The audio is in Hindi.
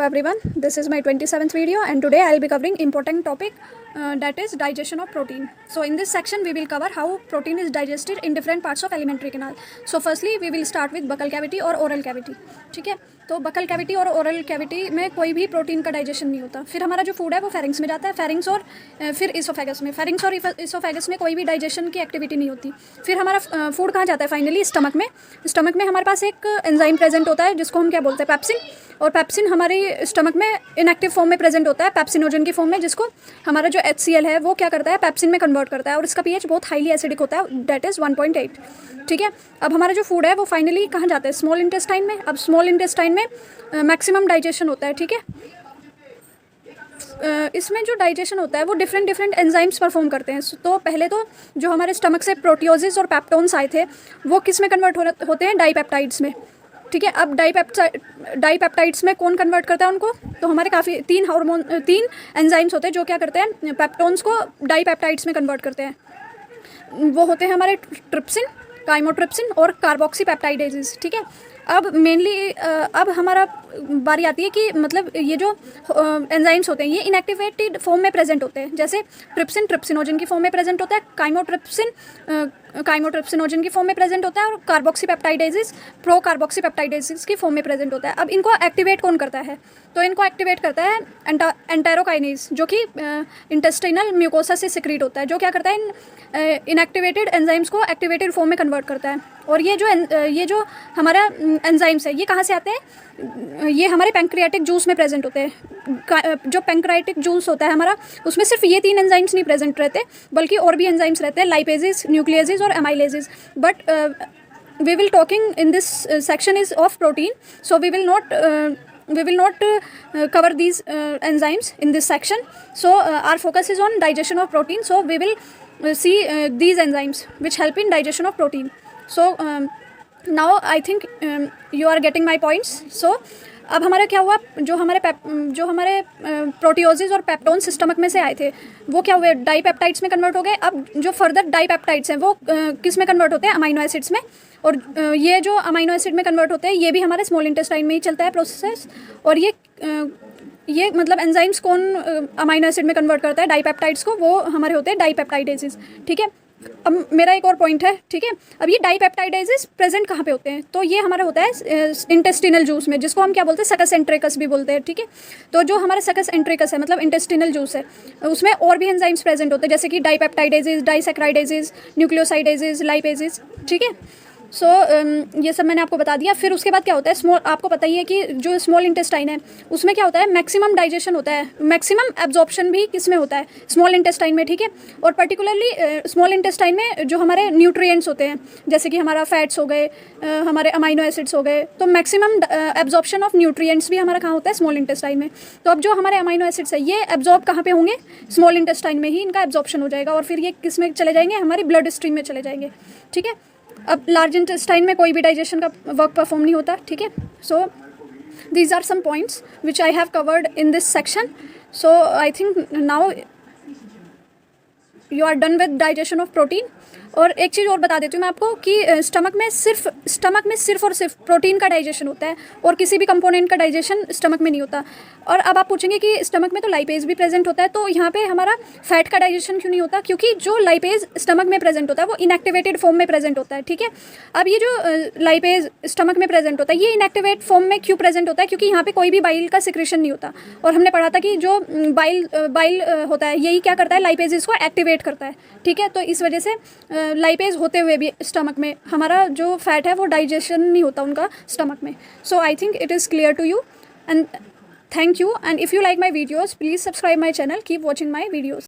everyone, this is my 27th video and today I will be covering important topic that is digestion of protein. So in this section we will cover how protein is digested in different parts of alimentary canal. So firstly we will start with buccal cavity और oral cavity. ठीक है, तो बकल कैविटी और ओरल कैविटी में कोई भी प्रोटीन का डाइजेशन नहीं होता। फिर हमारा जो फूड है वो फेरिंग्स में जाता है, फेरिंग्स और फिर इसोफेगस में। फेरिंग्स और इसोफेगस में कोई भी डाइजेशन की एक्टिविटी नहीं होती। फिर हमारा फूड कहाँ जाता है फाइनली? स्टमक में। स्टमक में हमारे पास एक एंजाइम प्रेजेंट होता है जिसको हम क्या बोलते हैं? पेप्सिन। और पेप्सिन हमारी स्टमक में इनएक्टिव फॉर्म में प्रेजेंट होता है, पेप्सिनोजन की फॉर्म में, जिसको हमारा जो HCl है वो क्या करता है? पेप्सिन में कन्वर्ट करता है और इसका pH बहुत हाईली एसिडिक होता है, दैट इज़ 1.8। ठीक है, अब हमारा जो फूड है वो फाइनली कहाँ जाता है? स्मॉल इंटेस्टाइन में। अब स्मॉल इंटेस्टाइन में मैक्सिमम डाइजेशन होता है। ठीक है, इसमें जो डाइजेशन होता है वो डिफरेंट एंजाइम्स परफॉर्म करते हैं। तो पहले तो जो हमारे स्टमक से प्रोटियोसिस और पेप्टोन्स आए थे वो किस में कन्वर्ट होते हैं? डाईपेप्टाइड्स में। ठीक है, अब डाईपेप्टाइड्स में कौन कन्वर्ट करता है उनको? तो हमारे काफ़ी तीन एंजाइम्स होते हैं जो क्या करते हैं? पेप्टोन्स को डाईपेप्टाइड्स में कन्वर्ट करते हैं। वो होते हैं हमारे ट्रिप्सिन, काइमोट्रिप्सिन और कार्बोक्सीपेप्टाइडेजेस। ठीक है, अब मेनली अब हमारा बारी आती है कि मतलब ये जो एंजाइम्स होते हैं ये इनएक्टिवेटेड फॉर्म में प्रेजेंट होते हैं। जैसे ट्रिप्सिन ट्रिप्सिनोजन की फॉर्म में प्रेजेंट होता है, काइमोट्रिप्सिनोजन की फॉर्म में प्रेजेंट होता है और कार्बोक्सीपेप्टाइडेजेस प्रो कार्बोक्सीपेप्टाइडेजेस की फॉर्म में प्रेजेंट होता है। अब इनको एक्टिवेट कौन करता है? तो इनको एक्टिवेट करता है एंटेरोकाइनेज, जो कि इंटेस्टाइनल म्यूकोसा से सिक्रीट होता है, जो क्या करता है? इनएक्टिवेटेड एंजाइम्स को एक्टिवेटेड फॉर्म में कन्वर्ट करता है। और ये जो हमारा एंजाइम्स है ये कहाँ से आते हैं? ये हमारे पैंक्रियाटिक जूस में प्रेजेंट होते हैं। जो पैंक्रियाटिक जूस होता है हमारा, उसमें सिर्फ ये 3 एंजाइम्स नहीं प्रेजेंट रहते, बल्कि और भी एंजाइम्स रहते हैं, लाइपेजेस, न्यूक्लियसेस और amylases. But we will talking in this section is of protein, so we will not cover these enzymes in this section. So our focus is on digestion of protein, so we will see these enzymes which help in digestion of protein. So now I think you are getting my points. So अब हमारा क्या हुआ? जो हमारे प्रोटियोसिस और पेप्टोन्स स्टमक में से आए थे वो क्या हुए? डाईपेप्टाइड्स में कन्वर्ट हो गए। अब जो फर्दर डाईपेप्टाइड्स हैं वो किस में कन्वर्ट होते हैं? अमाइनो एसिड्स में। और ये जो अमाइनो एसिड में कन्वर्ट होते हैं ये भी हमारे स्मॉल इंटेस्टाइन में ही चलता है प्रोसेस। और ये मतलब एंजाइम्स कौन अमाइनो एसिड में कन्वर्ट करता है? डाईपेप्टाइड्स को, वो हमारे होते हैं डाईपेप्टाइडेजेस। ठीक है, अब मेरा एक और पॉइंट है। ठीक है, अब ये डाईपेप्टाइडेजेस प्रेजेंट कहाँ पे होते हैं? तो ये हमारा होता है इंटेस्टिनल जूस में, जिसको हम क्या बोलते हैं? सकस एंट्रिकस भी बोलते हैं। ठीक है, तो जो हमारा सकस एंट्रिकस है मतलब इंटेस्टिनल जूस है, उसमें और भी एंजाइम्स प्रेजेंट होते हैं, जैसे कि डाईपेप्टाइडेजेस, डाईसैक्राइडेजेस, न्यूक्लियोसाइडेजेस, लाइपेजेस। ठीक है, सो ये सब मैंने आपको बता दिया। फिर उसके बाद क्या होता है? आपको पता ही है कि जो स्मॉल इंटेस्टाइन है उसमें क्या होता है? मैक्सिमम डाइजेशन होता है, मैक्सिमम एब्जॉर्प्शन भी किस में होता है? स्मॉल इंटेस्टाइन में। ठीक है, और पर्टिकुलरली स्मॉल इंटेस्टाइन में जो हमारे न्यूट्रिएंट्स होते हैं, जैसे कि हमारा फैट्स हो गए, हमारे अमाइनो एसिड्स हो गए, तो मैक्सिमम एब्जॉर्प्शन ऑफ न्यूट्रिएंट्स भी हमारा कहाँ होता है? स्मॉल इंटेस्टाइन में। तो अब जो हमारे अमाइनो एसिड्स है ये एब्जॉर्ब कहाँ पे होंगे? स्मॉल इंटेस्टाइन में ही इनका एब्जॉर्प्शन हो जाएगा और फिर ये किस में चले जाएंगे? हमारी ब्लड स्ट्रीम में चले जाएंगे। ठीक है, अब लार्ज इंटेस्टाइन में कोई भी डाइजेशन का वर्क परफॉर्म नहीं होता। ठीक है, so these are some points which I have covered in this section. So I think now you are done with digestion of protein. और एक चीज़ और बता देती हूँ मैं आपको कि स्टमक में सिर्फ और सिर्फ प्रोटीन का डाइजेशन होता है और किसी भी कंपोनेंट का डाइजेशन स्टमक में नहीं होता। और अब आप पूछेंगे कि स्टमक में तो लाइपेज भी प्रेजेंट होता है, तो यहाँ पे हमारा फैट का डाइजेशन क्यों नहीं होता? क्योंकि जो लाइपेज स्टमक में प्रेजेंट होता है वो इनएक्टिवेटेड फॉर्म में प्रेजेंट होता है। ठीक है, अब ये जो लाइपेज स्टमक में प्रेजेंट होता है ये इनएक्टिवेट फॉर्म में क्यों प्रेजेंट होता है? क्योंकि यहाँ पे कोई भी बाइल का सिक्रेशन नहीं होता। और हमने पढ़ा था कि जो बाइल होता है यही क्या करता है? लाइपेजेस को एक्टिवेट करता है। ठीक है, तो इस वजह से लाइपेज होते हुए भी स्टमक में हमारा जो फैट है वो डाइजेशन नहीं होता उनका स्टमक में। So I think it is clear to you and thank you. And if you like my videos please subscribe my channel, keep watching my videos.